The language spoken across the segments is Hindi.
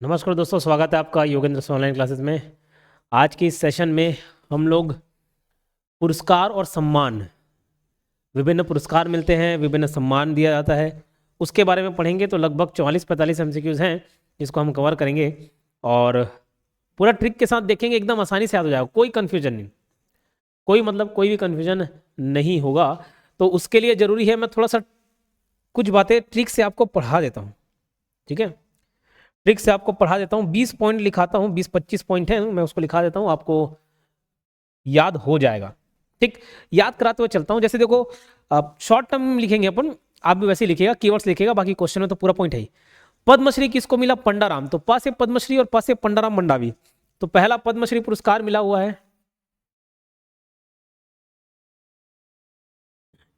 नमस्कार दोस्तों, स्वागत है आपका योगेंद्र से ऑनलाइन क्लासेस में। आज की इस सेशन में हम लोग पुरस्कार और सम्मान, विभिन्न पुरस्कार मिलते हैं, विभिन्न सम्मान दिया जाता है, उसके बारे में पढ़ेंगे। तो लगभग 44-45 एमसीक्यूज हैं जिसको हम कवर करेंगे और पूरा ट्रिक के साथ देखेंगे। एकदम आसानी से याद हो जाएगा, कोई कन्फ्यूजन नहीं, कोई भी कन्फ्यूजन नहीं होगा। तो उसके लिए ज़रूरी है मैं थोड़ा सा कुछ बातें ट्रिक से आपको पढ़ा देता हूँ, ठीक है। ट्रिक से आपको पढ़ा देता हूँ, 20 पॉइंट लिखाता हूँ, 20-25 पॉइंट है, मैं उसको लिखा देता हूँ, आपको याद हो जाएगा। ठीक, याद कराते हुए चलता हूँ। जैसे देखो, अब शॉर्ट टर्म लिखेंगे अपन, आप भी वैसे ही लिखिएगा, कीवर्ड्स लिखिएगा, बाकी क्वेश्चन में तो पूरा पॉइंट है ही। पद्मश्री किसको मिला? पंडाराम। तो प से पद्मश्री और प से पंडाराम मंडावी। तो पहला पद्मश्री पुरस्कार मिला हुआ है,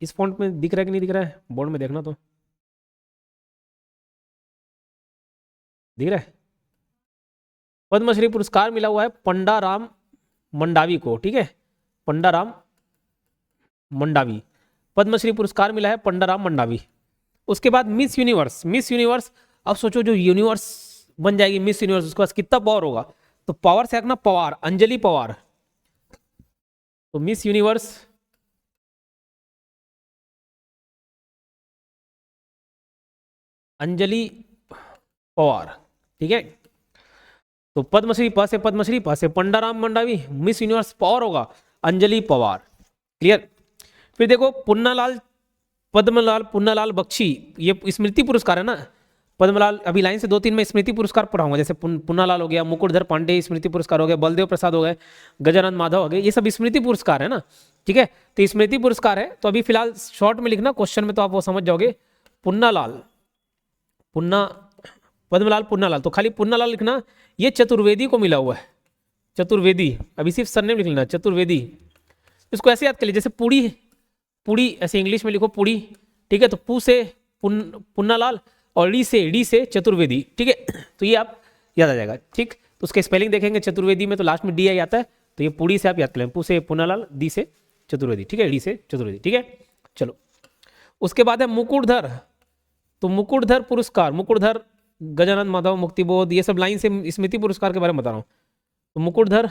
इस फॉन्ट में दिख रहा है कि नहीं दिख रहा है? बोर्ड में देखना तो दिख रहा है। पद्मश्री पुरस्कार मिला हुआ है पंडाराम मंडावी को, ठीक है, पंडाराम मंडावी। पद्मश्री पुरस्कार मिला है पंडाराम मंडावी। उसके बाद मिस यूनिवर्स, मिस यूनिवर्स, अब सोचो जो यूनिवर्स बन जाएगी मिस यूनिवर्स, उसके पास कितना पावर होगा? तो पावर से आना पवार, अंजलि पवार। तो मिस यूनिवर्स अंजलि पवार, ठीक है। तो पद्मश्री, प से पद्मश्री, प से पंडाराम मंडावी, मिस यूनिवर्स पावर होगा अंजलि पवार। क्लियर। फिर देखो पुन्नालाल, पद्मलाल पुन्नालाल बख्शी, ये स्मृति पुरस्कार है ना। पद्मलाल, अभी लाइन से 2-3 में स्मृति पुरस्कार पढ़ाऊंगा, जैसे पुन्नालाल हो गया, मुकुटधर पांडे स्मृति पुरस्कार हो गया, बलदेव प्रसाद हो गए, गजानंद माधव हो गए, ये सब स्मृति पुरस्कार है ना, ठीक है। तो स्मृति पुरस्कार है, तो अभी फिलहाल शॉर्ट में लिखना, क्वेश्चन में तो आप वो समझ जाओगे। पुन्नालाल, पुन्ना पद्मलाल पुन्नालाल, तो खाली पुन्नालाल लिखना। ये चतुर्वेदी को मिला हुआ है, चतुर्वेदी, अभी सिर्फ सरनेम लिख लेना, चतुर्वेदी। इसको ऐसे याद कर लीजिए, जैसे पुड़ी, पुड़ी ऐसे इंग्लिश में लिखो पुड़ी, ठीक है। तो पू से पुन्नालाल और डी से चतुर्वेदी, ठीक है। तो ये आप याद आ जाएगा, ठीक। तो उसके स्पेलिंग देखेंगे, चतुर्वेदी में तो लास्ट में डी आई आता है, तो ये पुड़ी से आप याद कर लें, पू से पुन्नालाल, डी से चतुर्वेदी, ठीक है, डी से चतुर्वेदी, ठीक है। चलो, उसके बाद है मुकुटधर। तो मुकुटधर पुरस्कार, मुकुटधर, गजानंद माधव, मुक्तिबोध, ये सब लाइन से स्मृति पुरस्कार के बारे में बता रहा हूँ। तो मुकुटधर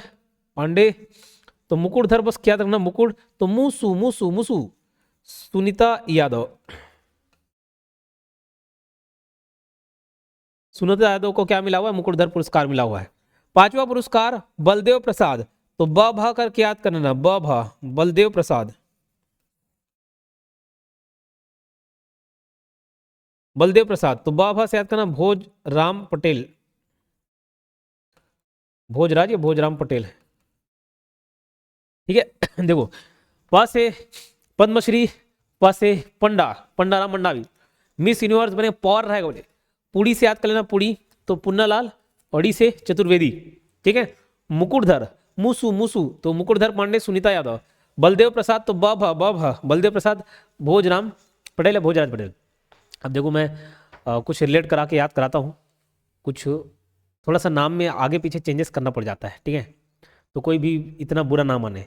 पांडे, तो मुकुटधर बस क्या रखना, मुकुट। तो मुसु मुसु मुसु सुनीता यादव, सुनीता यादव को क्या मिला हुआ है? मुकुटधर पुरस्कार मिला हुआ है। पांचवा पुरस्कार बलदेव प्रसाद, तो ब भा करके याद करना, ब भा, बलदेव प्रसाद, बलदेव प्रसाद। तो ब भा से याद करना, भोज राम पटेल, भोजराज या भोजराम पटेल, ठीक है। देखो, प से पद्मश्री, प से पंडा, पंडाराम मंडावी। मिस यूनिवर्स बने पौर रहेगा बोले, पुड़ी से याद कर लेना, पुड़ी। तो पुन्नालाल और डी से चतुर्वेदी, ठीक है। मुकुटधर, मुसु मुसु, तो मुकुटधर पांडे, सुनीता यादव। बलदेव प्रसाद, तो ब भा बलदेव प्रसाद, भोजराम पटेल है, भोजराज पटेल। अब देखो मैं कुछ रिलेट करा के याद कराता हूँ, कुछ थोड़ा सा नाम में आगे पीछे चेंजेस करना पड़ जाता है, ठीक है। तो कोई भी इतना बुरा ना माने,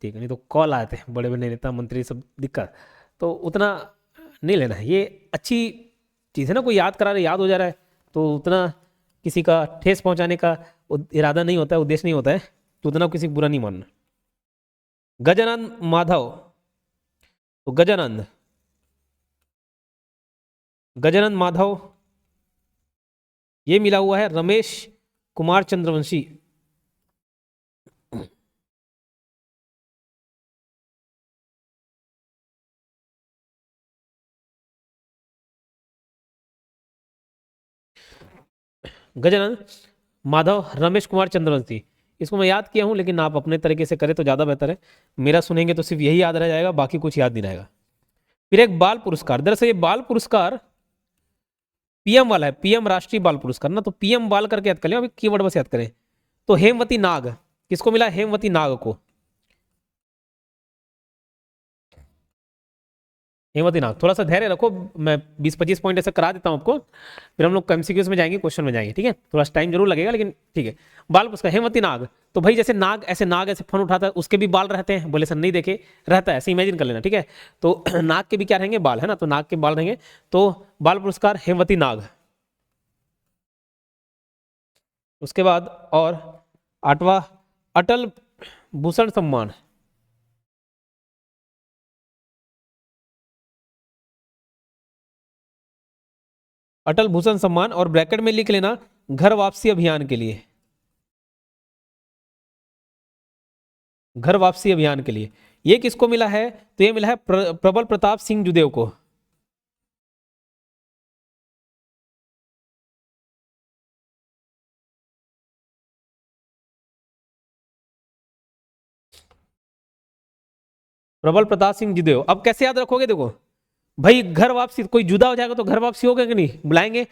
ठीक है, नहीं तो कॉल आए थे बड़े बड़े नेता मंत्री सब दिक्कत, तो उतना नहीं लेना है। ये अच्छी चीज़ है ना, कोई याद करा रहे, याद हो जा रहा है, तो उतना किसी का ठेस पहुंचाने का इरादा नहीं होता है, उद्देश्य नहीं होता है, तो उतना किसी को बुरा नहीं मानना। गजानंद माधव, तो गजानंद, गजानंद माधव, ये मिला हुआ है रमेश कुमार चंद्रवंशी, गजानंद माधव रमेश कुमार चंद्रवंशी। इसको मैं याद किया हूं, लेकिन आप अपने तरीके से करें तो ज़्यादा बेहतर है। मेरा सुनेंगे तो सिर्फ यही याद रह जाएगा, बाकी कुछ याद नहीं रहेगा। फिर एक बाल पुरस्कार, दरअसल ये बाल पुरस्कार पीएम वाला है, पीएम राष्ट्रीय बाल पुरस्कार ना, तो पीएम बाल करके याद कर लें, अभी कीवर्ड बस याद करें। तो हेमवती नाग, किसको मिला? हेमवती नाग को, हेमवती नाग। थोड़ा सा धैर्य रखो, मैं 20-25 पॉइंट ऐसा करा देता हूँ आपको, फिर हम लोग एमसीक्यूज में जाएंगे, क्वेश्चन में जाएंगे, ठीक है। थोड़ा सा टाइम जरूर लगेगा, लेकिन ठीक है। बाल पुरस्कार हेमवती नाग, तो भाई जैसे नाग ऐसे फन उठाता है, उसके भी बाल रहते हैं, बोले सर नहीं देखे, रहता है, ऐसे इमेजिन कर लेना, ठीक है। तो नाग के भी क्या रहेंगे? बाल, है ना, तो नाग के बाल रहेंगे। तो बाल पुरस्कार हेमवती नाग, उसके बाद और 8वां अटल भूषण सम्मान। अटल भूषण सम्मान और ब्रैकेट में लिख लेना घर वापसी अभियान के लिए, घर वापसी अभियान के लिए। ये किसको मिला है? तो ये मिला है प्रबल प्रताप सिंह जुदेव को। प्रबल प्रताप सिंह जुदेव। अब कैसे याद रखोगे? देखो भाई, घर वापसी, कोई जुदा हो जाएगा तो घर वापसी हो गया कि नहीं, बुलाएंगे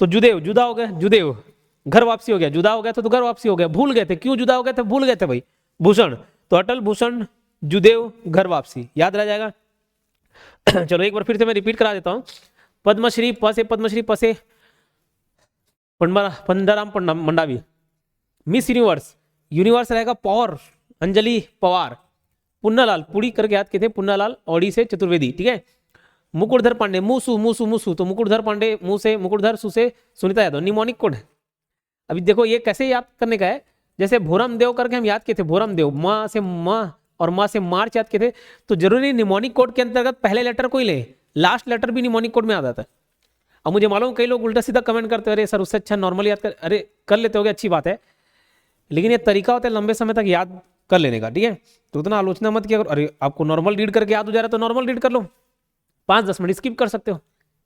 तो जुदेव, जुदा हो गया जुदेव, घर वापसी हो गया, जुदा हो गया तो घर वापसी हो गया। भूल गए थे, क्यों जुदा हो गए थे? भूल गए थे भाई, भूषण, तो अटल भूषण जुदेव घर वापसी, याद रह जाएगा। चलो एक बार फिर से मैं रिपीट करा देता हूं। पद्मश्री, प से पद्मश्री, प से पंडाराम मंडावी। मिस यूनिवर्स, यूनिवर्स रहेगा पौर अंजलि पवार। पुन्नालाल, पुड़ी करके याद किए थे, पुन्नालाल ओडी से चतुर्वेदी, ठीक है। मुकुटधर पांडे, मुसु मुसु मुसु, तो मुकुटधर पांडे मुंह से, मुकुटधर सु से सुनीता यादव, निमोनिक कोड। अभी देखो ये कैसे याद करने का है, जैसे भोरम देव करके हम याद किए थे, भोरम देव, माँ से माँ और माँ से मार्च याद किए थे, तो जरूरी निमोनिक कोड के अंतर्गत पहले लेटर को ही ले, लास्ट लेटर भी निमोनिक कोड में आ जाता है। अब मुझे मालूम कई लोग उल्टा सीधा कमेंट करते हैं, अरे सर उससे अच्छा नॉर्मल याद कर, अरे कर लेते होगे, अच्छी बात है, लेकिन ये तरीका होता है लंबे समय तक याद कर लेने का, ठीक है। तो उतना आलोचना मत किया करो, अरे आपको नॉर्मल रीड करके याद हो जा रहा है तो नॉर्मल रीड कर लो, 5-10 मिनट स्किप कर सकते हो,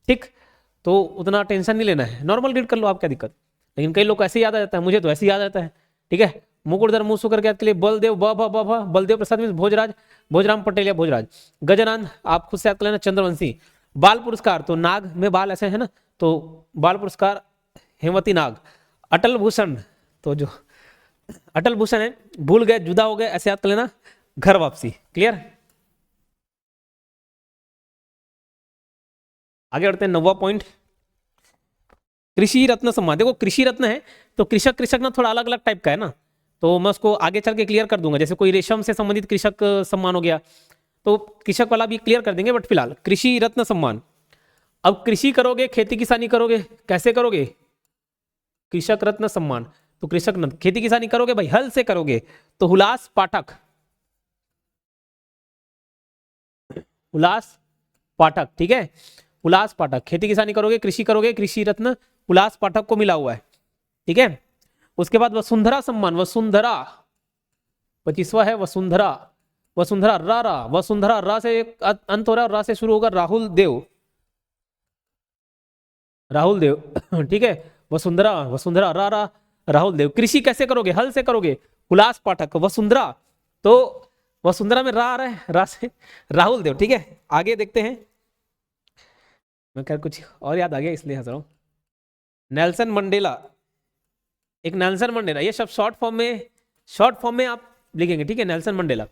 ठीक। तो उतना टेंशन नहीं लेना है, नॉर्मल रीड कर लो, आप क्या दिक्कत। लेकिन कई लोग को ऐसे याद आ जाता है, मुझे तो ऐसे याद आता है, ठीक है। मुकुटधर मुंह करके याद के लिए बलदेव, बलदेव प्रसाद मीन्स भोजराज, भोजराम पटेल या भोजराज। गजानंद आप खुद से याद कर लेना, चंद्रवंशी। बाल पुरस्कार, तो नाग में बाल ऐसे है ना, तो बाल पुरस्कार हेमवती नाग। अटल भूषण, तो जो अटल भूषण है, भूल गए, जुदा हो गए, ऐसे याद कर लेना, घर वापसी। क्लियर? आगे बढ़ते हैं, 9वां पॉइंट, कृषि रत्न सम्मान। देखो कृषि रत्न है तो कृषक, कृषक ना थोड़ा अलग अलग टाइप का है ना, तो मैं उसको आगे चल के क्लियर कर दूंगा। जैसे कोई रेशम से संबंधित कृषक सम्मान हो गया, तो कृषक वाला भी क्लियर कर देंगे, बट फिलहाल कृषि रत्न सम्मान। अब कृषि करोगे, खेती किसानी करोगे, कैसे करोगे? कृषक रत्न सम्मान, तो कृषक न, खेती किसानी करोगे भाई, हल से करोगे, तो हुलास पाठक, उल्लास पाठक, ठीक है, उल्लास पाठक। खेती किसानी करोगे, कृषि करोगे, कृषि रत्न उल्लास पाठक को मिला हुआ है, ठीक है। उसके बाद वसुंधरा सम्मान, वसुंधरा 25वां है, वसुंधरा, वसुंधरा रा रा, वसुंधरा रा से अंत हो रहा है, रा से शुरू होगा, राहुल देव, राहुल देव, ठीक है। वसुंधरा, वसुंधरा रा रा, राहुल देव। कृषि कैसे करोगे? हल से करोगे, उल्लास पाठक। वसुंधरा, तो वसुंधरा में रा आ रहा है, रा से राहुल देव, ठीक है। आगे देखते हैं, मैं क्या कुछ और याद आ गया इसलिए हंस रहा हूं। नेल्सन मंडेला, एक नेल्सन मंडेला, ये सब शॉर्ट फॉर्म में, शॉर्ट फॉर्म में आप लिखेंगे, ठीक है। नेल्सन मंडेला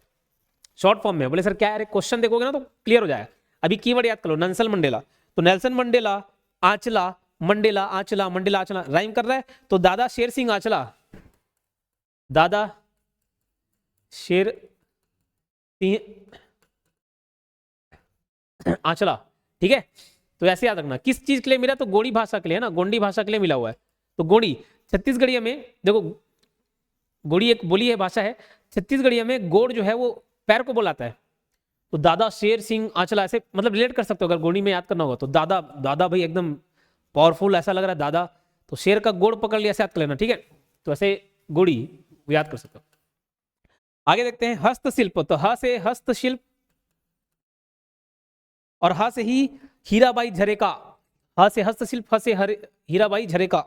शॉर्ट फॉर्म में। बोले सर क्या है, क्वेश्चन देखोगे ना तो क्लियर हो जाएगा। अभी कीवर्ड याद कर लो, नेल्सन मंडेला, तो नेल्सन मंडेला, आंचला, मंडेला, आंचला, मंडेला, आंचला, राइम कर रहा है, तो दादा शेर सिंह आंचला, दादा शेर सिंह आंचला, ठीक है। तो ऐसे याद रखना, किस चीज के लिए मिला? तो गोंडी भाषा के लिए है ना, गोंडी भाषा के लिए मिला हुआ है। तो गोंडी छत्तीसगढ़िया में, देखो गोड़ी एक बोली है, भाषा है, छत्तीसगढ़िया में गोड़ जो है वो पैर को बुलाता है, तो दादा शेर सिंह आंचला, ऐसे मतलब रिलेट कर सकते हो अगर गोंडी में याद करना होगा तो। दादा, दादा भाई एकदम पावरफुल ऐसा लग रहा है दादा, तो शेर का गोड़ पकड़ लिया, ऐसे याद कर लेना, ठीक है। तो ऐसे गोड़ी याद कर सकते हो। आगे देखते हैं, हस्तशिल्प, तो ह से हस्तशिल्प और ह से ही हीराबाई झरेका, ह से हस्तशिल्प, ह से हीराबाई झरेका।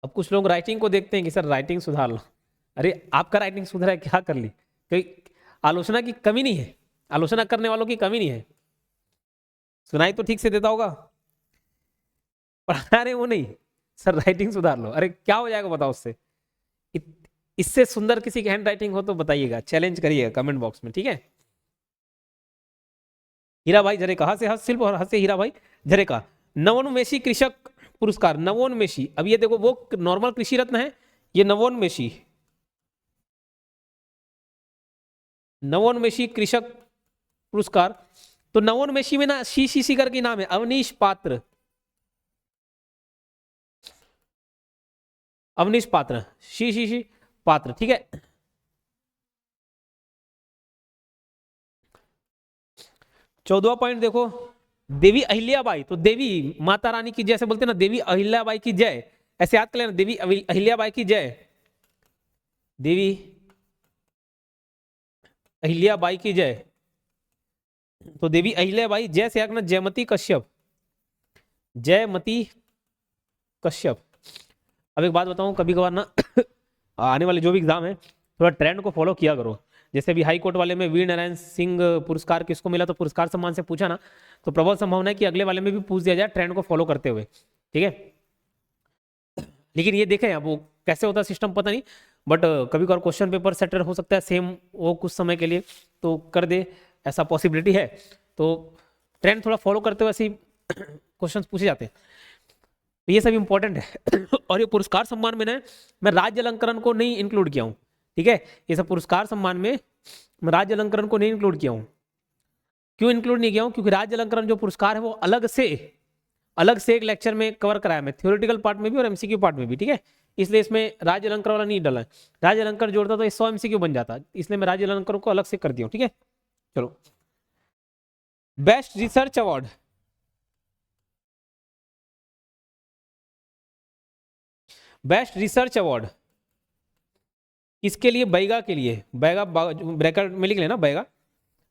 अब कुछ लोग राइटिंग को देखते हैं कि सर राइटिंग सुधार लो, अरे आपका राइटिंग सुधरा है, क्या कर ली? कोई आलोचना की कमी नहीं है, आलोचना करने वालों की कमी नहीं है, सुनाई तो ठीक से देता होगा, पढ़ा रहे वो नहीं, सर राइटिंग सुधार लो, अरे क्या हो जाएगा बताओ उससे? इससे सुंदर किसी की हैंड राइटिंग हो तो बताइएगा, चैलेंज करिएगा कमेंट बॉक्स में, ठीक है। हीराबाई झरेका, ह से हस्तशिल्प और ह से हीराबाई झरेका। नवोन्मेषी कृषक पुरस्कार, नवोन्मेषी, अब ये देखो वो नॉर्मल कृषि रत्न है, ये नवोन्मेषी, नवोन्मेषी कृषक पुरस्कार तो नवोन्मेषी में ना शी करके नाम है, अवनीश पात्र, अवनीश पात्र, शी पात्र, ठीक है। चौदवा पॉइंट देखो, देवी अहिल्याबाई, तो देवी माता रानी की जैसे बोलते हैं ना, देवी अहिल्याबाई की जय, ऐसे याद कर लेना, देवी अहिल्याबाई की जय, देवी अहिल्याबाई की जय। तो देवी अहिल्याबाई जय से याद, जयमती कश्यप, जयमती कश्यप। अब एक बात बताऊं, कभी कभार ना आने वाले जो भी एग्जाम है थोड़ा ट्रेंड को फॉलो किया करो। जैसे अभी हाई कोर्ट वाले में वीर नारायण सिंह पुरस्कार किसको मिला, तो पुरस्कार सम्मान से पूछा ना, तो प्रबल संभावना है कि अगले वाले में भी पूछ दिया जाए ट्रेंड को फॉलो करते हुए, ठीक है। लेकिन ये देखें अब वो कैसे होता है सिस्टम पता नहीं, बट कभी कभार क्वेश्चन पेपर सेटर हो सकता है सेम वो कुछ समय के लिए तो कर दे, ऐसा पॉसिबिलिटी है। तो ट्रेंड थोड़ा फॉलो करते हुए ऐसे क्वेश्चन पूछे जाते हैं, तो ये सब इंपॉर्टेंट है। और ये पुरस्कार सम्मान में ना मैं राज्य अलंकरण को नहीं इंक्लूड किया हूँ, ठीक है। ये सब पुरस्कार सम्मान में मैं राज्य अलंकरण को नहीं इंक्लूड किया हूँ। क्यों इंक्लूड नहीं किया हूँ, क्योंकि राज्य अलंकरण जो पुरस्कार है वो अलग से एक लेक्चर में कवर कराया मैं, थ्योरेटिकल पार्ट में भी और एमसीक्यू पार्ट में भी, ठीक है। इसलिए इसमें राज्य अलंकार वाला नहीं डाला है। राज्य अलंकार जोड़ता तो 100 एमसीक्यू बन जाता, इसलिए मैं राज्य अलंकार को अलग से कर दिया हूँ, ठीक है। चलो, best research award, best research award इसके लिए, बैगा के लिए, बैगा ब्रैकेट में लिख लेना बैगा।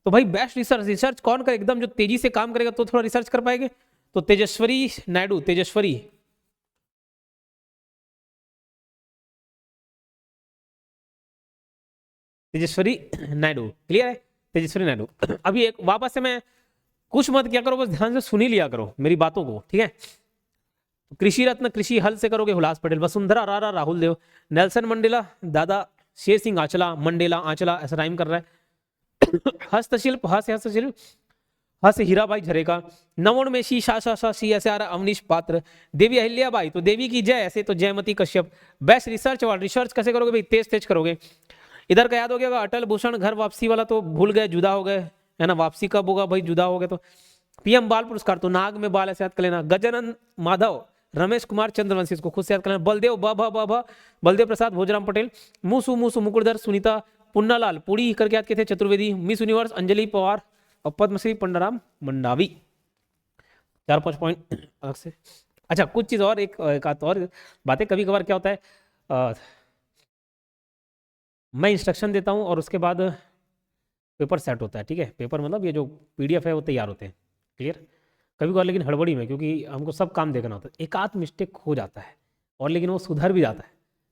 तो भाई बेस्ट रिसर्च कौन करे, एकदम जो तेजी से काम करेगा तो थोड़ा रिसर्च कर पाएंगे, तो तेजस्वी नायडू, तेजस्वी नायडू, क्लियर है, तेजस्वी नायडू। अभी एक वापस से मैं कुछ मत क्या करो, बस ध्यान से सुन ही लिया करो मेरी बातों को, ठीक है। कृषि रत्न कृषि हल से करोगे हुलास पटेल, वसुंधरा रारा राहुल देव, नेल्सन मंडेला दादा शेर सिंह आंचला, मंडेला आंचला ऐसा राइम कर रहा है। हस्तशिल्प हस्तशिल्प हस्त हीराबाई झरेका, नवोन्मेषी शी ऐसे आ रहा अवनीश पात्र, देवी अहिल्याबाई तो देवी की जय, ऐसे तो Joymati Kashyap. Best research award, research कैसे करोगे भाई, तेज तेज करोगे। इधर का याद हो गया, अटल भूषण घर वापसी वाला तो भूल गए, जुदा हो गए, है ना, वापसी कब होगा भाई, जुदा हो गए। तो पीएम बाल पुरस्कार तो नाग में बाल, ऐसे याद कर लेना। गजानन माधव, रमेश कुमार चंद्रवंशी, इसको खुद से याद कर लेना। बलदेव बलदेव प्रसाद भोजराम पटेल, मूसू मुकुरधर सुनीता, पुन्नालाल पुरी करके याद किए थे चतुर्वेदी, मिस यूनिवर्स अंजलि पवार और पद्मश्री पंडाराम मंडावी। 4-5 पॉइंट अलग से। अच्छा, कुछ चीज और एक आध और बातें, कभी कभार क्या होता है, मैं इंस्ट्रक्शन देता हूँ और उसके बाद पेपर सेट होता है, ठीक है। पेपर मतलब ये जो पीडीएफ है वो तैयार होते हैं, क्लियर। कभी कभार लेकिन हड़बड़ी में, क्योंकि हमको सब काम देखना होता है, एक आध मिस्टेक हो जाता है और लेकिन वो सुधर भी जाता है,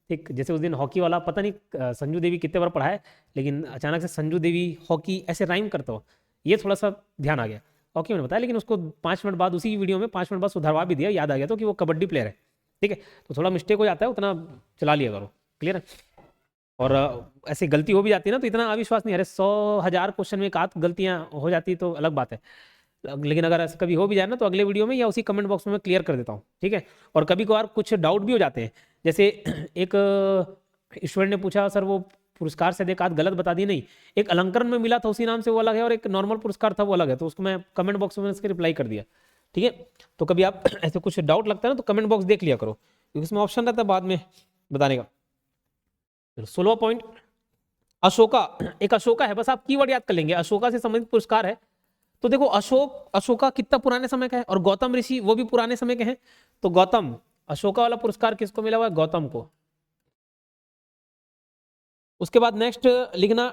ठीक। जैसे उस दिन हॉकी वाला, पता नहीं संजू देवी कितने बार पढ़ा है, लेकिन अचानक से संजू देवी हॉकी ऐसे राइम करता हो, ये थोड़ा सा ध्यान आ गया, हॉकी मैंने बताया, लेकिन उसको 5 मिनट बाद, उसी वीडियो में 5 मिनट बाद सुधरवा भी दिया, याद आ गया तो कि वो कबड्डी प्लेयर है, ठीक है। तो थोड़ा मिस्टेक हो जाता है, उतना चला लिया करो, क्लियर है। और ऐसी गलती हो भी जाती है ना, तो इतना अविश्वास नहीं, अरे 100,000 क्वेश्चन में एक आध गलतियां हो जाती तो अलग बात है, लेकिन अगर ऐसा कभी हो भी जाए ना तो अगले वीडियो में या उसी कमेंट बॉक्स में मैं क्लियर कर देता हूँ, ठीक है। और कभी कभार कुछ डाउट भी हो जाते हैं, जैसे एक स्टूडेंट ने पूछा सर वो पुरस्कार से एक आध गलत बता दी, नहीं, एक अलंकरण में मिला था उसी नाम से वो अलग है, और एक नॉर्मल पुरस्कार था वो अलग है, तो उसको मैं कमेंट बॉक्स में उसके रिप्लाई कर दिया, ठीक है। तो कभी आप ऐसे कुछ डाउट लगता है ना तो कमेंट बॉक्स देख लिया करो, क्योंकि इसमें ऑप्शन रहता है बाद में बताने का। 16वां पॉइंट, अशोका, एक अशोका है, बस आप कीवर्ड याद कर लेंगे, अशोका से संबंधित पुरस्कार है। तो देखो अशोका कितना पुराने समय का है, और गौतम ऋषि वो भी पुराने समय के हैं, तो गौतम, अशोका वाला पुरस्कार किसको मिला हुआ है, गौतम को। उसके बाद नेक्स्ट लिखना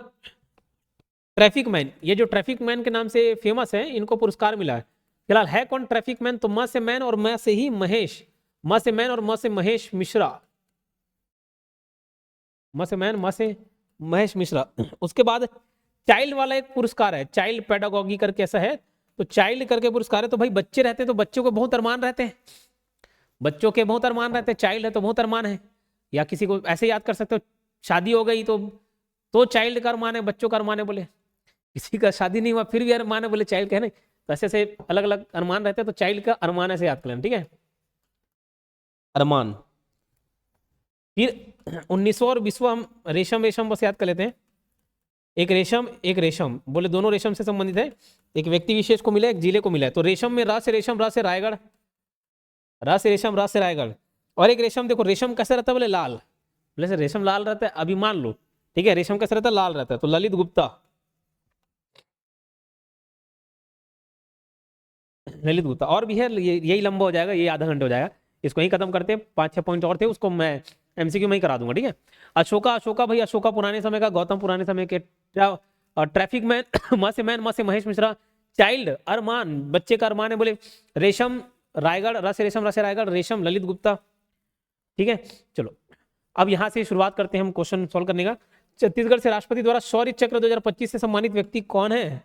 ट्रैफिक मैन, ये जो ट्रैफिक मैन के नाम से फेमस है, इनको पुरस्कार मिला है। फिलहाल है कौन ट्रैफिक मैन, तो म से मैन और म से ही महेश, म से मैन और म से महेश मिश्रा, म से मैन म से महेश मिश्रा। उसके बाद चाइल्ड वाला एक पुरस्कार है, चाइल्ड पेडागॉगी करके ऐसा है, तो चाइल्ड करके पुरस्कार है, तो भाई बच्चे रहते हैं तो बच्चों को बहुत अरमान रहते हैं, बच्चों के बहुत अरमान रहते हैं, चाइल्ड है तो बहुत अरमान है। या किसी को ऐसे याद कर सकते हो, शादी हो गई तो चाइल्ड का अरमान है, बच्चों का अरमान है, बोले किसी का शादी नहीं हुआ फिर भी अरमान है, बोले चाइल्ड का है ना, तो ऐसे से अलग अलग अरमान रहते हैं, तो चाइल्ड का अरमान ऐसे याद कर लेना, ठीक है, अरमान। फिर 19वां और 20वां हम रेशम बस याद कर लेते हैं। एक रेशम बोले दोनों रेशम से संबंधित है, एक व्यक्ति विशेष को मिला है, एक जिले को मिला है। तो रेशम में र से रायगढ़, र से रायगढ़। और एक रेशम देखो, रेशम कैसे रहता है बोले लाल, बोले सर रेशम लाल रहता है, अभी मान लो ठीक है, रेशम कैसे रहता है लाल रहता है, तो ललित गुप्ता, ललित गुप्ता। और भी है, यही लंबा हो जाएगा, ये आधा घंटे हो जाएगा, इसको ही खत्म करते हैं। 5-6 पॉइंट और थे, उसको मैं एमसीक्यू में ही करा दूंगा, ठीक है। अशोका, अशोका भाई, अशोका पुराने समय का, गौतम पुराने समय के, ट्रैफिक मैन, मैन से महेश मिश्रा, चाइल्ड अरमान, बच्चे का अरमान है बोले रेशम रायगढ़, रेशम रायगढ़, रेशम ललित गुप्ता, ठीक है। चलो अब यहां से शुरुआत करते हैं हम क्वेश्चन सॉल्व करने का। छत्तीसगढ़ से राष्ट्रपति द्वारा शौर्य चक्र 2025 से सम्मानित व्यक्ति कौन है?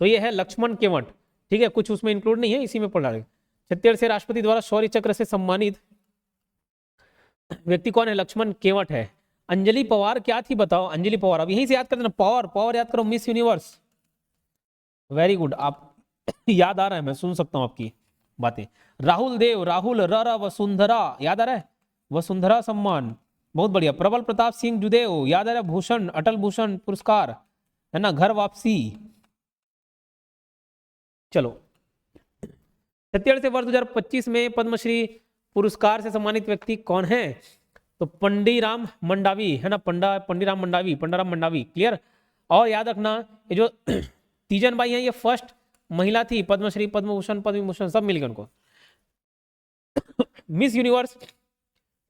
तो ये है लक्ष्मण केवट, ठीक है, कुछ उसमें इंक्लूड नहीं है, इसी में पढ़ रहे। छत्तीसगढ़ से राष्ट्रपति द्वारा शौर्य चक्र से सम्मानित व्यक्ति कौन है? लक्ष्मण केवट है। अंजलि पवार क्या थी बताओ? अंजलि पवार, अब यहीं से याद कर देना, पावर, पावर याद करो, मिस यूनिवर्स, वेरी गुड, आप याद आ रहा है, मैं सुन सकता हूं आपकी बातें। राहुल देव, राहुल र वसुंधरा, याद आ रहा है, वसुंधरा सम्मान, बहुत बढ़िया। प्रबल प्रताप सिंह जुदेव, याद आ रहा है, भूषण, अटल भूषण पुरस्कार है ना, घर वापसी। चलो छत्तीसगढ़ से वर्ष 2025 में पद्मश्री पुरस्कार से सम्मानित व्यक्ति कौन है? तो पंडीराम मंडावी है ना, पंडीराम मंडावी, क्लियर। और याद रखना ये जो तीजन बाई है, ये फर्स्ट महिला थी पद्मश्री, पद्मभूषण, पद्मभूषण सब मिल गए उनको। मिस यूनिवर्स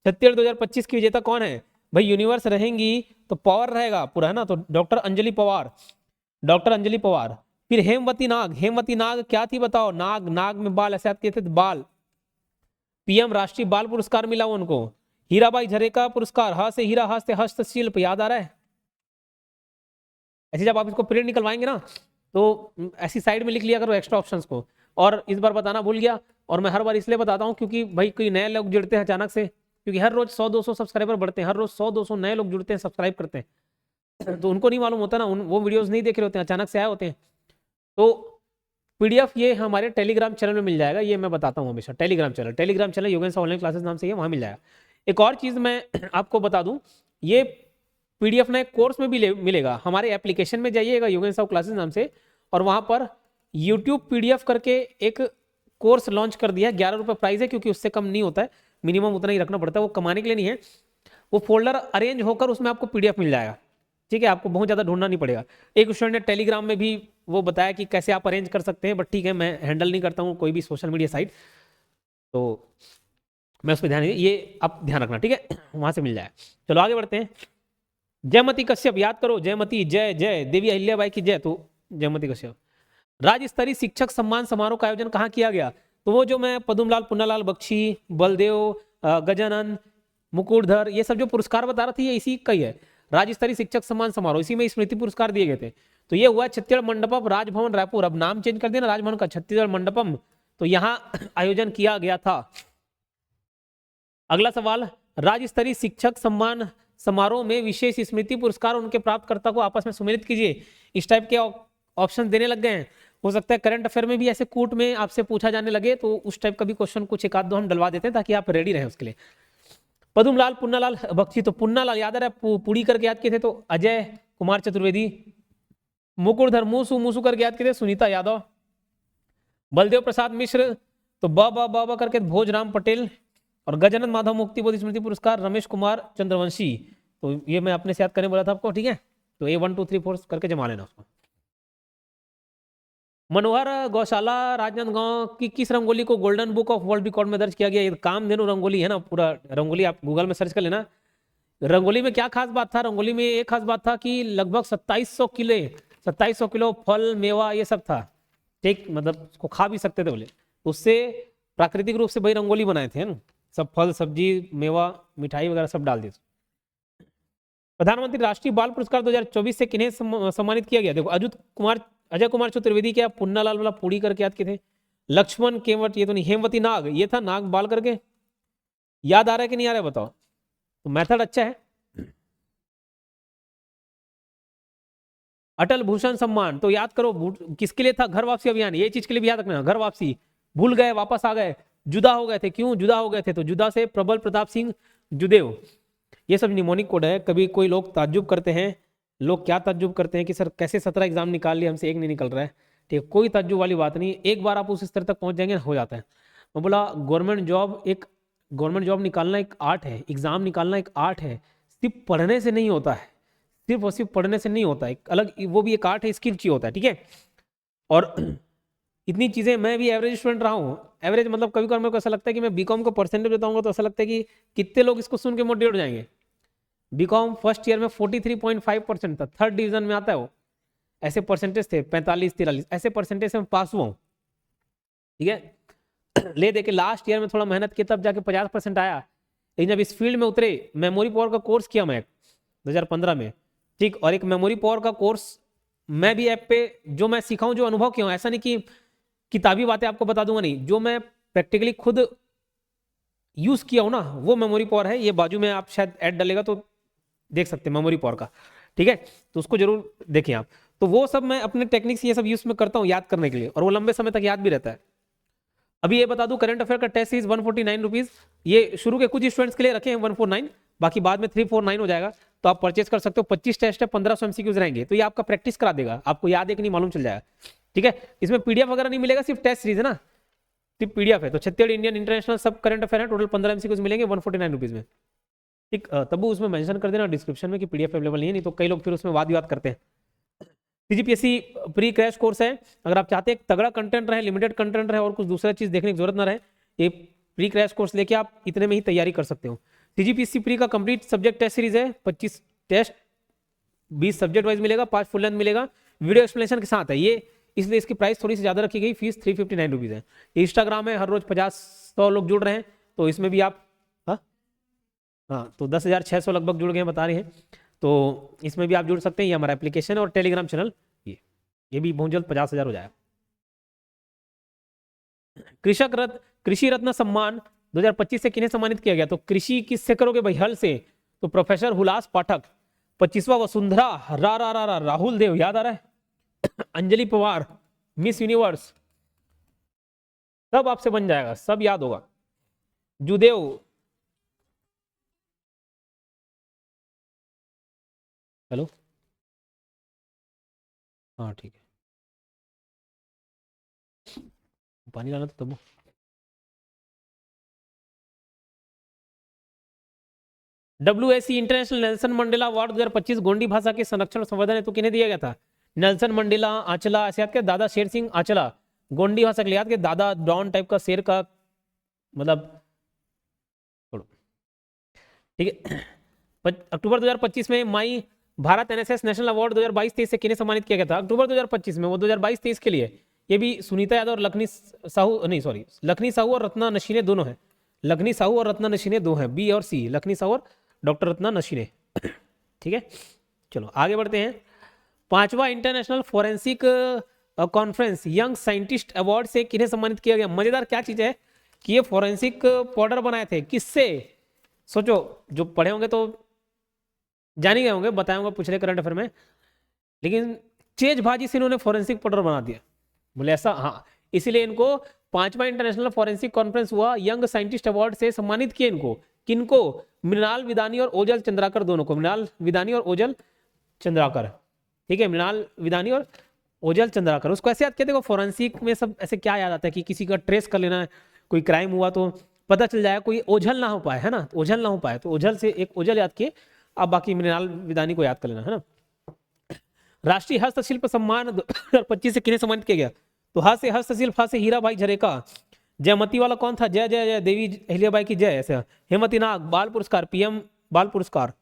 छत्तीसगढ़ 2025 की विजेता कौन है? भाई यूनिवर्स रहेंगी तो पावर रहेगा पूरा है ना, तो डॉक्टर अंजलि पवार, डॉक्टर अंजलि पवार। फिर हेमवती नाग, हेमवती नाग क्या थी बताओ? नाग, नाग में बाल ऐसे किए थे, बाल, पीएम राष्ट्रीय बाल पुरस्कार मिला उनको। हीराबाई झरेका पुरस्कार, ह से हीरा, ह से हस्तशिल्प, याद आ रहा है? ऐसे जब आप इसको प्रिंट निकलवाएंगे ना, तो ऐसी साइड में लिख लिया करो एक्स्ट्रा ऑप्शंस को। और इस बार बताना भूल गया, और मैं हर बार इसलिए बताता हूँ क्योंकि भाई कोई नए लोग जुड़ते हैं अचानक से, क्योंकि हर रोज 100-200 सब्सक्राइबर बढ़ते हैं, हर रोज 100-200 नए लोग जुड़ते हैं, सब्सक्राइब करते हैं, तो उनको नहीं मालूम होता ना, वो वीडियोस नहीं देख रहे होते हैं, अचानक से आए होते हैं। तो पीडीएफ ये हमारे टेलीग्राम चैनल में मिल जाएगा, ये मैं बताता हूँ हमेशा, Telegram channel Yogesh online classes नाम से है, वहाँ मिल जाएगा। एक और चीज़ मैं आपको बता दूँ, ये पीडीएफ ना कोर्स में भी मिलेगा, हमारे एप्लीकेशन में जाइएगा योगेश क्लासेस नाम से, और वहाँ पर यूट्यूब पीडीएफ करके एक कोर्स लॉन्च कर दिया है, 11 रुपये प्राइस है, क्योंकि उससे कम नहीं होता है, मिनिमम उतना ही रखना पड़ता है, वो कमाने के लिए नहीं है, वो फोल्डर अरेंज होकर उसमें आपको पीडीएफ मिल जाएगा, ठीक है, आपको बहुत ज़्यादा ढूंढना नहीं पड़ेगा। एक स्टूडेंट ने टेलीग्राम में भी वो बताया कि कैसे आप अरेंज कर सकते हैं, बट ठीक है, मैं हैंडल नहीं करता हूँ कोई भी सोशल मीडिया साइट, तो मैं उस पर ध्यान नहीं, ये आप ध्यान रखना, ठीक है, वहाँ से मिल जाए। चलो आगे बढ़ते हैं। जयमती कश्यप, याद करो, जयमती, जय जय देवी अहिल्याबाई की जय, तो जयमती कश्यप। राज्य स्तरीय शिक्षक सम्मान समारोह का आयोजन कहाँ किया गया? तो वो जो मैं पद्मलाल, पुन्नालाल बख्शी, बलदेव, गजानन, मुकुटधर, ये सब जो पुरस्कार बता रहा था, ये इसी का ही है, राज्य स्तरीय शिक्षक सम्मान समारोह, इसी में स्मृति पुरस्कार दिए गए थे। तो ये हुआ छत्तीसगढ़ मंडपम राजभवन रायपुर, अब नाम चेंज कर दिया ना राजभवन का, छत्तीसगढ़ मंडपम, तो यहाँ आयोजन किया गया था। अगला सवाल, राज्य स्तरीय शिक्षक सम्मान समारोह में विशेष स्मृति पुरस्कार उनके प्राप्तकर्ता को आपस में सम्मिलित कीजिए, इस टाइप के ऑप्शन देने लग गए हैं। हो सकता है करंट अफेयर में भी ऐसे कूट में आपसे पूछा जाने लगे, तो उस टाइप का भी क्वेश्चन कुछ एक आध दो हम डलवा देते हैं, ताकि आप रेडी रहें उसके लिए। पद्मलाल, पुन्नालाल बख्शी, तो पुन्नालाल याद आ रहा है, पुड़ी करके याद किए थे, तो अजय कुमार चतुर्वेदी। मुकुटधर, मूसू करके याद किए थे, सुनीता यादव। बलदेव प्रसाद मिश्र, तो ब करके भोजराम पटेल। और गजानन माधव मुक्ति बोध स्मृति पुरस्कार रमेश कुमार चंद्रवंशी, तो ये मैं अपने से याद करने बोला था आपको, ठीक है, तो ये 1 2 3 4 करके जमा लेना उसको। मनोहर गौशाला राजनांदगांव की किस रंगोली को golden book of world record में दर्ज किया गया? ये कामधेनु रंगोली है ना, पूरा रंगोली आप गूगल में सर्च कर लेना। रंगोली में क्या खास बात था? रंगोली में एक खास बात था कि लगभग 2700 किलो फल मेवा ये सब था, ठीक, मतलब उसको खा भी सकते थे बोले, उससे प्राकृतिक रूप से भाई रंगोली बनाए थे ना, सब फल सब्जी मेवा मिठाई वगैरह सब डाल दिए। प्रधानमंत्री राष्ट्रीय बाल पुरस्कार 2024 से किन्हें सम्मानित किया गया? देखो, अजय कुमार चतुर्वेदी, क्या पुन्नालाल वाला पूड़ी करके याद किए थे, लक्ष्मण केवट ये तो नहीं, हेमवती नाग ये था, नाग बाल करके, याद आ रहा है कि नहीं आ रहा है बताओ? तो मेथड अच्छा है। अटल भूषण सम्मान, तो याद करो किसके लिए था? घर वापसी अभियान, ये चीज के लिए भी याद रखना, घर वापसी, भूल गए वापस आ गए, जुदा हो गए थे, क्यों जुदा हो गए थे? तो जुदा से प्रबल प्रताप सिंह जुदेव। ये सब निमोनिक कोड है। कभी कोई लोग ताज्जुब करते हैं, लोग क्या ताज्जुब करते हैं कि सर कैसे 17 एग्जाम निकाल लिए, हमसे एक नहीं निकल रहा है। ठीक है, कोई ताज्जुब वाली बात नहीं, एक बार आप उस स्तर तक पहुंच जाएंगे हो जाता है। मैं बोला गवर्नमेंट जॉब निकालना एक आर्ट है, एग्जाम निकालना एक आर्ट है, सिर्फ पढ़ने से नहीं होता है, सिर्फ और सिर्फ पढ़ने से नहीं होता है, अलग वो भी एक आर्ट है, स्किल चाहिए होता है। ठीक है, और इतनी चीज़ें, मैं भी एवरेज स्टूडेंट रहा हूँ। एवरेज मतलब कभी कभी मेरे को ऐसा लगता है कि मैं बीकॉम को परसेंटेज बताऊंगा तो ऐसा लगता है कि कितने लोग इसको सुन के मोटिवेट हो जाएंगे। बीकॉम फर्स्ट ईयर में 43.5% था, 3rd डिवीजन में आता है वो। ऐसे परसेंटेज थे 45-43, ऐसे परसेंटेज से मैं पास हुआ हूँ। ठीक है, ले दे के लास्ट ईयर में थोड़ा मेहनत किया तब जाके 50% आया। लेकिन जब इस फील्ड में उतरे, मेमोरी पावर का कोर्स किया मैं 2015 में। ठीक, और एक मेमोरी पावर का कोर्स मैं भी ऐप पे जो मैं सीखा हूं, जो अनुभव किया हूं, ऐसा नहीं कि किताबी बातें आपको बता दूंगा, नहीं, जो मैं प्रैक्टिकली खुद यूज किया हूं ना, वो मेमोरी पावर है। ये बाजू में आप शायद ऐड डालेगा तो देख सकते हैं मेमोरी पावर का। ठीक है, तो उसको जरूर देखें आप। तो वो सब मैं अपने टेक्निक्स ये सब यूज में करता हूँ याद करने के लिए, और वो लंबे समय तक याद भी रहता है। अभी ये बता दूं, करंट अफेयर का टेस्ट फीस 149 रुपीज, ये शुरू के कुछ स्टूडेंट्स के लिए रखे हैं 149, बाकी बाद में 349 हो जाएगा, तो आप परचेज कर सकते हो। 25 टेस्ट है, 1500 एमसीक्यूज रहेंगे, तो ये आपका प्रैक्टिस करा देगा, आपको याद है कि नहीं मालूम चल जाएगा। ठीक है, इसमें पीडीएफ वगैरह नहीं मिलेगा, सिर्फ टेस्ट सीरीज है ना, सिर्फ पीडीएफ है। तो छत्तीसगढ़ इंडियन इंटरनेशनल सब करंट अफेयर है, टोटल 15 एमसीक्यूज मिलेंगे 149 रुपीज में। ठीक, तब उसमें मेंशन कर देना डिस्क्रिप्शन में कि पीडीएफ अवेलेबल नहीं है, नहीं तो कई लोग फिर उसमें वाद विवाद करते हैं। सीजीपीएससी प्री क्रैश कोर्स है, अगर आप चाहते हैं तगड़ा कंटेंट रहे, लिमिटेड कंटेंट रहे और कुछ दूसरा चीज देखने की जरूरत ना रहे, ये प्री क्रैश कोर्स लेके आप इतने में ही तैयारी कर सकते हो। सीजीपीएससी प्री का कंप्लीट सब्जेक्ट टेस्ट सीरीज है, 25 टेस्ट, 20 सब्जेक्ट वाइज मिलेगा, 5 फुल लेंथ मिलेगा, वीडियो एक्सप्लेनेशन के साथ है ये, इसलिए इसकी प्राइस थोड़ी सी ज्यादा रखी गई, फीस 359 रुपीज है। इंस्टाग्राम है, हर रोज 50-100 लोग जुड़ रहे हैं, तो इसमें भी आप हाँ तो 10,600 लगभग जुड़ गए हैं बता रहे हैं, तो इसमें भी आप जुड़ सकते हैं। ये हमारा एप्लीकेशन और टेलीग्राम चैनल, ये भी बहुत जल्द 50,000 हो जाएगा। कृषि रत्न सम्मान 2025 से किन्हें सम्मानित किया गया? तो कृषि किससे करोगे भाई? हल से, तो प्रोफेसर हुलास पाठक। 25वां वसुंधरा राहुल देव, याद आ रहा है? अंजलि पवार, मिस यूनिवर्स, सब आपसे बन जाएगा, सब याद होगा। जुदेव, हेलो, हाँ ठीक है, पानी लाना तो तब। WSC international Nelson Mandela award 2025 Gondi भाषा के संरक्षण और संवर्धन हेतु किन्हें दिया गया था? नेल्सन मंडेला आंचला, ऐसे याद किया, दादा शेर सिंह आंचला, गोंडी भाषा के लिए याद किया, दादा डॉन टाइप का शेर का मतलब, ठीक है। अक्टूबर 2025 में माई भारत एनएसएस नेशनल अवार्ड 2022-23 से किन्हें सम्मानित किया गया था? अक्टूबर 2025 में, वो 2022-23 के लिए। ये भी सुनीता यादव और लखनी साहू, नहीं सॉरी, लखनी साहू और रत्ना नशीने दोनों हैं, लखनी साहू और रत्ना नशीने दो हैं, बी और सी, लखनी साहू और डॉक्टर रत्ना नशीने। ठीक है, चलो आगे बढ़ते हैं। 5वां international forensic conference young scientist award से किन्हें सम्मानित किया गया? मजेदार क्या चीज है कि ये फॉरेंसिक पाउडर बनाए थे, किससे? सोचो, जो पढ़े होंगे तो जान ही गए होंगे, बताऊंगा पिछले करंट अफेयर में, लेकिन चेजबाजी से इन्होंने फॉरेंसिक पाउडर बना दिया। बोले ऐसा? हाँ, इसीलिए इनको 5वां इंटरनेशनल फॉरेंसिक कॉन्फ्रेंस हुआ, यंग साइंटिस्ट अवार्ड से सम्मानित किए इनको। किनको? मृणाल विदानी और ओजल चंद्राकर, दोनों को, मृणाल विदानी और ओजल चंद्राकर। ठीक है, मृणाल विदानी और ओजल चंद्राकर। उसको ऐसे याद किया, देखो फॉरेंसिक में सब ऐसे क्या याद आता है कि किसी का ट्रेस कर लेना है, कोई क्राइम हुआ तो पता चल जाए, कोई ओझल ना हो पाए, है ना, ओझल ना हो पाए, तो ओझल से एक ओझल याद किए, अब बाकी मृणाल विदानी को याद कर लेना, है ना। राष्ट्रीय हस्तशिल्प सम्मान 2025 से किन्हें सम्मानित किया गया? तो हाथ से हस्तशिल्प, हाथ से हीरा भाई झरेका। जयमती वाला कौन था? जय जय जय देवी अहिल्याबाई की जय, ऐसा। हेमती नाग बाल पुरस्कार, पीएम बाल पुरस्कार।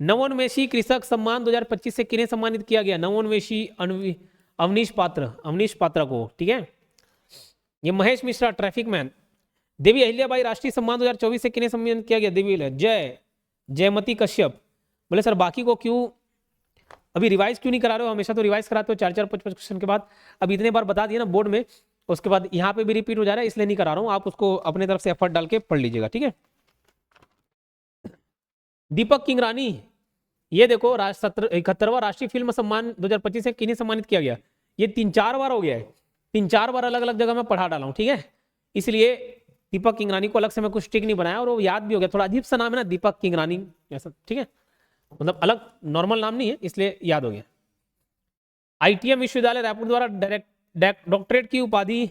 नवोन्मेषी कृषक सम्मान 2025 से किन्हें सम्मानित किया गया? नवोन्मेषी अवनीश पात्रा को। ठीक है, ये महेश मिश्रा ट्रैफिक मैन। देवी अहिल्याबाई राष्ट्रीय सम्मान 2024 से किन्हें सम्मानित किया गया? देवी जयमती कश्यप। बोले सर बाकी को क्यों अभी रिवाइज क्यों नहीं करा रहे हो? हमेशा तो रिवाइज कराते हो 4-4-5 क्वेश्चन के बाद, अब इतने बार बता दिया ना बोर्ड में, उसके बाद यहाँ पे भी रिपीट हो जा रहा है, इसलिए नहीं करा रहा हूँ, आप उसको अपने तरफ से एफर्ट डाल के पढ़ लीजिएगा। ठीक है, दीपक किंगरानी, ये देखो 71वां राष्ट्रीय फिल्म सम्मान 2025 से किन्हें सम्मानित किया गया? ये 3-4 बार हो गया है, 3-4 बार अलग अलग जगह में पढ़ा डाला हूँ। ठीक है, इसलिए दीपक किंगरानी को अलग से मैं कुछ टिक नहीं बनाया और वो याद भी हो गया, थोड़ा अजीब सा नाम है ना दीपक किंगरानी ऐसा, ठीक है, मतलब अलग नॉर्मल नाम नहीं है इसलिए याद हो गया। आईटीएम विश्वविद्यालय रायपुर द्वारा डॉक्टरेट की उपाधि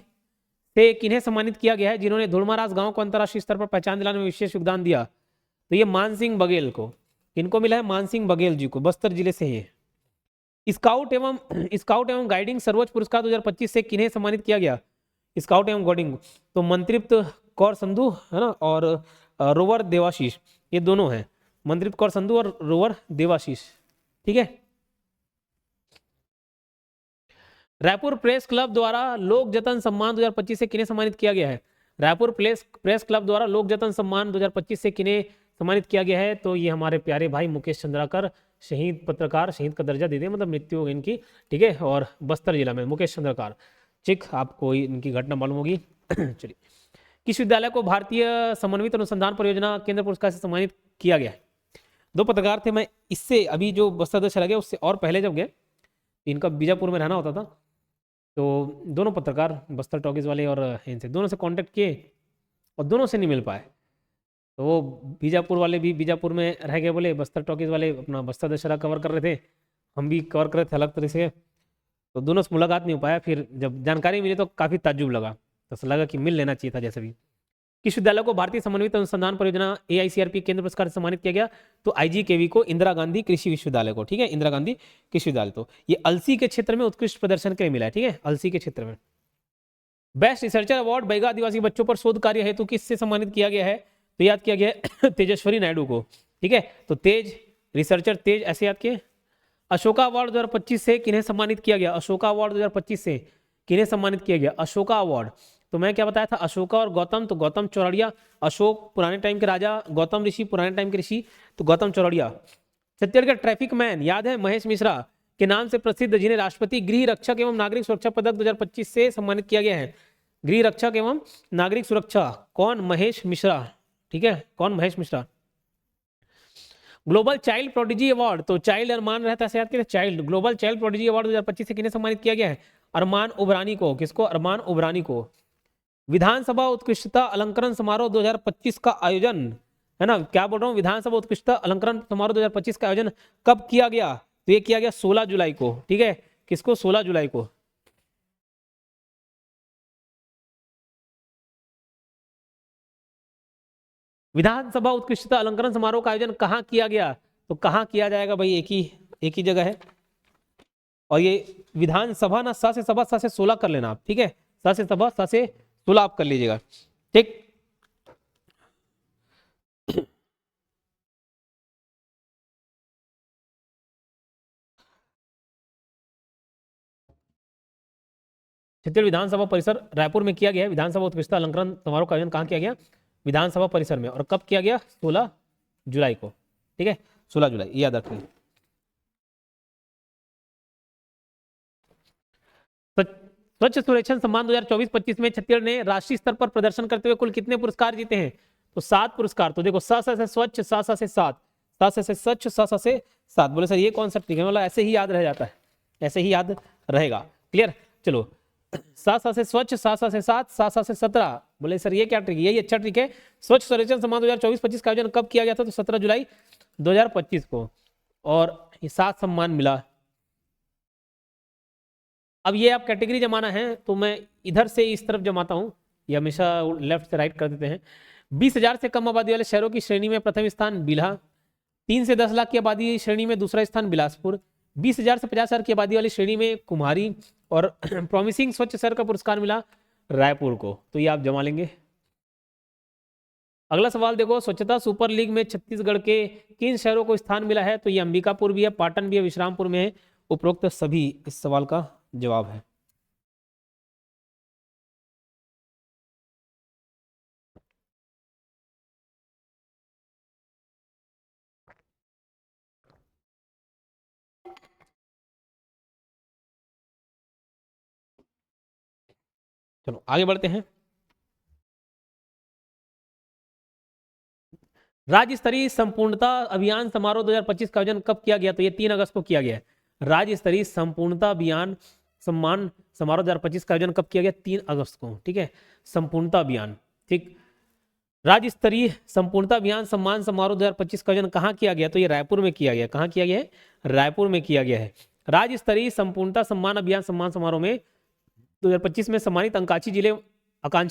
से किन्हें सम्मानित किया गया है जिन्होंने धुड़मारास गांव को अंतर्राष्ट्रीय स्तर पर पहचान दिलाने में विशेष योगदान दिया? तो ये मानसिंह बघेल को, किनको मिला है? मानसिंह बघेल जी को, बस्तर जिले से। ये स्काउट एवं गाइडिंग सर्वोच्च पुरस्कार 2025 से किन्हें सम्मानित किया गया? स्काउट एवं गाइडिंग तो मंत्रिप्त कौर संधू है ना, और रोवर देवाशीष, ये दोनों हैं, मंत्रिप्त कौर संधू और रोवर देवाशीष, ठीक है। रायपुर प्रेस क्लब द्वारा लोक जतन सम्मान 2025 से किन्हें सम्मानित किया गया है? रायपुर प्रेस क्लब द्वारा लोक जतन सम्मान 2025 से किन्हें सम्मानित किया गया है? तो ये हमारे प्यारे भाई मुकेश चंद्राकर, शहीद पत्रकार, शहीद का दर्जा दे दिया, मतलब मृत्यु हो गई इनकी, ठीक है, और बस्तर जिला में मुकेश चंद्राकर, ठीक, आपको इनकी घटना मालूम होगी। चलिए, किस विद्यालय को भारतीय समन्वित अनुसंधान परियोजना केंद्र पुरस्कार से सम्मानित किया गया है? दो पत्रकार थे, मैं इससे अभी जो बस्तर चला गया उससे और पहले जब गए, इनका बीजापुर में रहना होता था, तो दोनों पत्रकार बस्तर टॉकीज वाले और इनसे दोनों से कांटेक्ट किए और दोनों से नहीं मिल पाए, तो वो बीजापुर वाले भी बीजापुर में रह गए, बोले बस्तर टॉकीज वाले अपना बस्तर दशहरा कवर कर रहे थे, हम भी कवर कर रहे थे अलग तरह से, तो दोनों से मुलाकात नहीं हो पाया। फिर जब जानकारी मिली तो काफ़ी ताज्जुब लगा, तो लगा कि मिल लेना चाहिए था जैसे भी। किस विद्यालय को भारतीय समन्वित अनुसंधान परियोजना AICRP केंद्र पुरस्कार से सम्मानित किया गया? तो IGKV को इंदिरा गांधी कृषि विश्वविद्यालय को, ठीक है, इंदिरा गांधी कृषि विश्वविद्यालय। तो ये अलसी के क्षेत्र में उत्कृष्ट प्रदर्शन के लिए मिला है, ठीक है, अलसी के क्षेत्र में। बेस्ट रिसर्चर अवार्ड बैगा आदिवासी बच्चों पर शोध कार्य हेतु किससे सम्मानित किया गया है? तो याद किया गया है तेजस्वरी नायडू को, ठीक है, तो तेज रिसर्चर तेज ऐसे याद किए। अशोका अवार्ड 2025 से किन्हें सम्मानित किया गया? अशोका अवार्ड 2025 से किन्हें सम्मानित किया गया? अशोका अवार्ड, तो मैं क्या बताया था, अशोका और गौतम, तो गौतम चौरड़िया, अशोक पुराने टाइम के राजा, गौतम ऋषि पुराने टाइम के ऋषि, तो गौतम चौरड़िया। छत्तीसगढ़ ट्रैफिक मैन याद है महेश मिश्रा के नाम से प्रसिद्ध, जिन्हें राष्ट्रपति गृह रक्षक एवं नागरिक सुरक्षा पदक 2025 से सम्मानित किया गया है। गृह रक्षक एवं नागरिक सुरक्षा कौन? महेश मिश्रा, ठीक है, कौन? Mahesh Mishra. Global child prodigy award, तो चाइल्ड अरमान रहता है याद, child global child prodigy award 2025 से किन्हें सम्मानित किया गया है? अरमान उबरानी को, किसको? अरमान उबरानी को। विधानसभा उत्कृष्टता अलंकरण समारोह 2025 का आयोजन, है ना, क्या बोल रहा हूँ, विधानसभा उत्कृष्टता अलंकरण समारोह 2025 का आयोजन कब किया गया? तो ये किया गया 16 जुलाई को, ठीक है, किसको? 16 जुलाई को। विधानसभा उत्कृष्टता अलंकरण समारोह का आयोजन कहाँ किया गया? तो कहाँ किया जाएगा भाई? एक ही जगह है, और ये विधानसभा ना, सा से सभा, सा से 16 कर लेना आप, ठीक है, सा से सभा, सा से 16 आप कर लीजिएगा, ठीक। छत्तीसगढ़ विधानसभा परिसर रायपुर में किया गया है। विधानसभा उत्कृष्टता अलंकरण समारोह का आयोजन कहाँ किया गया? विधानसभा परिसर में, और कब किया गया? 16 जुलाई को, ठीक है, 16 जुलाई, याद रखिए। स्वच्छ सर्वेक्षण सम्मान 2024-25 में छत्तीसगढ़ ने राष्ट्रीय स्तर पर प्रदर्शन करते हुए कुल कितने पुरस्कार जीते हैं? तो 7 पुरस्कार। तो देखो, सा से स्वच्छ, सा से 7, सा से स्वच्छ, सा से 7। बोले सर ये कौन सा ट्रिक है? मतलब ऐसे ही याद रह जाता है, ऐसे ही याद रहेगा, क्लियर। चलो, सा से स्वच्छ, सा से 7, सा से 17। बोले सर ये क्या ट्रिक है? यही अच्छा ट्रिक है। स्वच्छ सर्वेक्षण सम्मान 2024-25 का आयोजन कब किया गया था? तो 17 जुलाई 2025 को, और ये 7 सम्मान मिला। अब ये आप कैटेगरी जमाना है, तो मैं इधर से इस तरफ जमाता हूँ, ये हमेशा लेफ्ट से राइट कर देते हैं। 20,000 से कम आबादी वाले शहरों की श्रेणी में प्रथम स्थान बिल्हा, 3 से 10 लाख की आबादी श्रेणी में दूसरा स्थान बिलासपुर, 20,000 से 50,000 की आबादी वाली श्रेणी में कुम्हारी, और प्रॉमिसिंग स्वच्छ शहर का पुरस्कार मिला रायपुर को। तो ये आप जमा लेंगे। अगला सवाल देखो, स्वच्छता सुपर लीग में छत्तीसगढ़ के किन शहरों को स्थान मिला है? तो ये अंबिकापुर भी है, पाटन भी है, विश्रामपुर में है। उपरोक्त सभी इस सवाल का जवाब है। चलो आगे बढ़ते हैं। राज्य स्तरीय संपूर्णता अभियान समारोह 2025 का आयोजन कब किया गया? तो ये 3 अगस्त को किया गया है। राज्य स्तरीय संपूर्णता अभियान सम्मान समारोह 2025 का आयोजन कब किया गया? 3 अगस्त को, ठीक है, संपूर्णता अभियान, ठीक। राज्य स्तरीय संपूर्णता अभियान सम्मान समारोह 2025 का आयोजन कहाँ किया गया? तो ये रायपुर में किया गया। कहाँ किया गया है? रायपुर में किया गया है। राज्य स्तरीय संपूर्णता सम्मान अभियान सम्मान समारोह में 2025 में सम्मानित आकांक्षी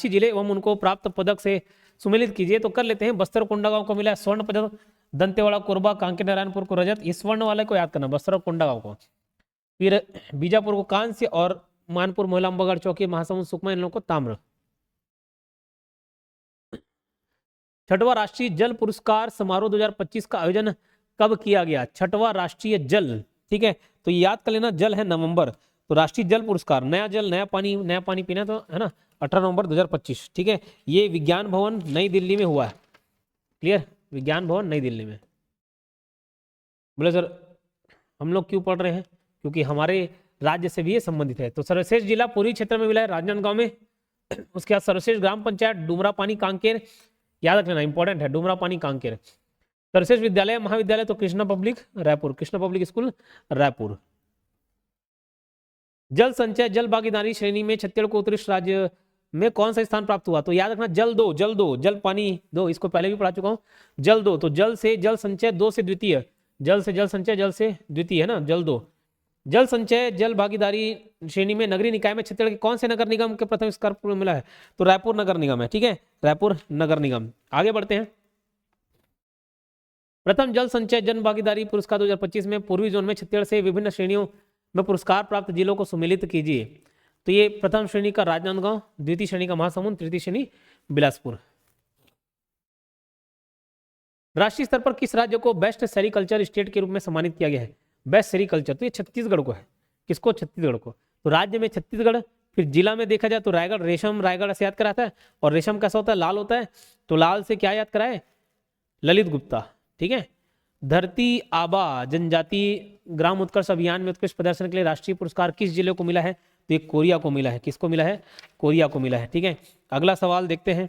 जिले एवं उनको प्राप्त पदक से सुमेलित कीजिए। तो कर लेते हैं। बस्तर कोंडागांव को मिला है स्वर्ण पदक, दंतेवाड़ा, कोरबा, कांकेर, नारायणपुर को रजत। इस स्वर्ण वाले को याद करना, बस्तर और कोंडागांव को। फिर बीजापुर को कांस्य और मानपुर, मोहला, अम्बागढ़, चौकी, महासमुंद, सुकमा, इन लोगों को ताम्र। छठवां राष्ट्रीय जल पुरस्कार समारोह 2025 का आयोजन कब किया गया? छठवां राष्ट्रीय जल, ठीक है, तो याद कर लेना, जल है नवंबर, तो राष्ट्रीय जल पुरस्कार, नया जल नया पानी पीना, तो है ना, 18 नवंबर 2025, ठीक है। ये विज्ञान भवन नई दिल्ली में हुआ है। क्लियर? विज्ञान भवन नई दिल्ली में। बोले सर हम लोग क्यों पढ़ रहे हैं? क्योंकि हमारे राज्य से भी ये संबंधित है। तो सर्वश्रेष्ठ जिला पूर्वी क्षेत्र में मिला है राजनांदगांव में। उसके बाद सर्वश्रेष्ठ ग्राम पंचायत डुमरापानी कांकेर, याद रखना, इंपॉर्टेंट है, डुमरापानी कांकेर। सर्वश्रेष्ठ विद्यालय महाविद्यालय तो Krishna public Raipur, Krishna public school Raipur. जल संचय जल भागीदारी श्रेणी में छत्तीसगढ़ को उत्कृष्ट राज्य में कौन सा स्थान प्राप्त हुआ? तो याद रखना, जल दो, जल पानी दो, इसको पहले भी पढ़ा चुका हूं। जल दो, तो जल से जल संचय, दो से द्वितीय, जल से जल संचय, जल से द्वितीय, है ना, जल दो। जल संचय जल भागीदारी श्रेणी में नगरीय निकाय में छत्तीसगढ़ के कौन से नगर निगम के प्रथम पुरस्कार मिला है? तो रायपुर नगर निगम है, ठीक है, रायपुर नगर निगम। आगे बढ़ते हैं। प्रथम जल संचय जन भागीदारी पुरस्कार 2025 में पूर्वी जोन में छत्तीसगढ़ से विभिन्न श्रेणियों में पुरस्कार प्राप्त जिलों को सम्मिलित कीजिए। तो ये प्रथम श्रेणी का राजनांदगांव, द्वितीय श्रेणी का महासमुंद, तृतीय श्रेणी बिलासपुर। राष्ट्रीय स्तर पर किस राज्य को बेस्ट सेरिकल्चर स्टेट के रूप में सम्मानित किया गया है? बेस्ट सेरिकल्चर, तो ये छत्तीसगढ़ को है। किसको? छत्तीसगढ़ को। तो राज्य में छत्तीसगढ़, फिर जिला में देखा जाए तो रायगढ़, रेशम रायगढ़ से याद कराता है, और रेशम कैसा होता है? लाल होता है, तो लाल से क्या याद कराए? ललित गुप्ता, ठीक है। धरती आबा जनजाति ग्राम उत्कर्ष अभियान में उत्कृष्ट प्रदर्शन के लिए राष्ट्रीय पुरस्कार किस जिले को मिला है? तो ये कोरिया को मिला है। किसको मिला है? कोरिया को मिला है, ठीक है। अगला सवाल देखते हैं।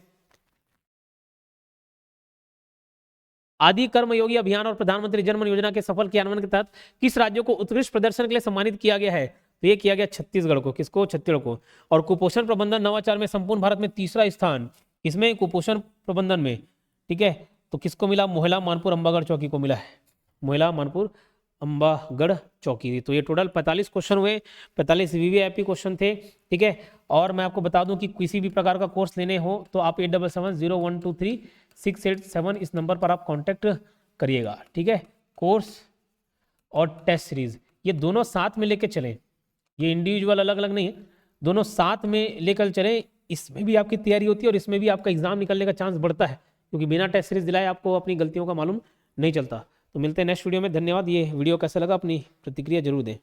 आदि कर्मयोगी अभियान और प्रधानमंत्री जन धन योजना के सफल क्रियान्वयन के तहत किस राज्य को उत्कृष्ट प्रदर्शन के लिए सम्मानित किया गया है? तो ये किया गया छत्तीसगढ़ को। किसको? छत्तीसगढ़ को। और कुपोषण प्रबंधन नवाचार में संपूर्ण भारत में तीसरा स्थान, इसमें कुपोषण प्रबंधन में, ठीक है, तो किसको मिला? मोहला, मानपुर, अम्बागढ़, चौकी को मिला है। मोहला, मानपुर, अम्बागढ़, चौकी। तो ये टोटल 45 क्वेश्चन हुए, 45 वीवीआईपी क्वेश्चन थे, ठीक है। और मैं आपको बता दूं कि किसी भी प्रकार का कोर्स लेने हो तो आप 8770123687 इस नंबर पर आप कांटेक्ट करिएगा, ठीक है। कोर्स और टेस्ट सीरीज ये दोनों साथ में लेकर चलें, ये इंडिविजुअल अलग अलग नहीं है, दोनों साथ में लेकर चलें। इसमें भी आपकी तैयारी होती है और इसमें भी आपका एग्जाम निकलने का चांस बढ़ता है, क्योंकि बिना टेस्ट सीरीज दिलाए आपको अपनी गलतियों का मालूम नहीं चलता। तो मिलते हैं नेक्स्ट वीडियो में। धन्यवाद। ये वीडियो कैसा लगा अपनी प्रतिक्रिया जरूर दें।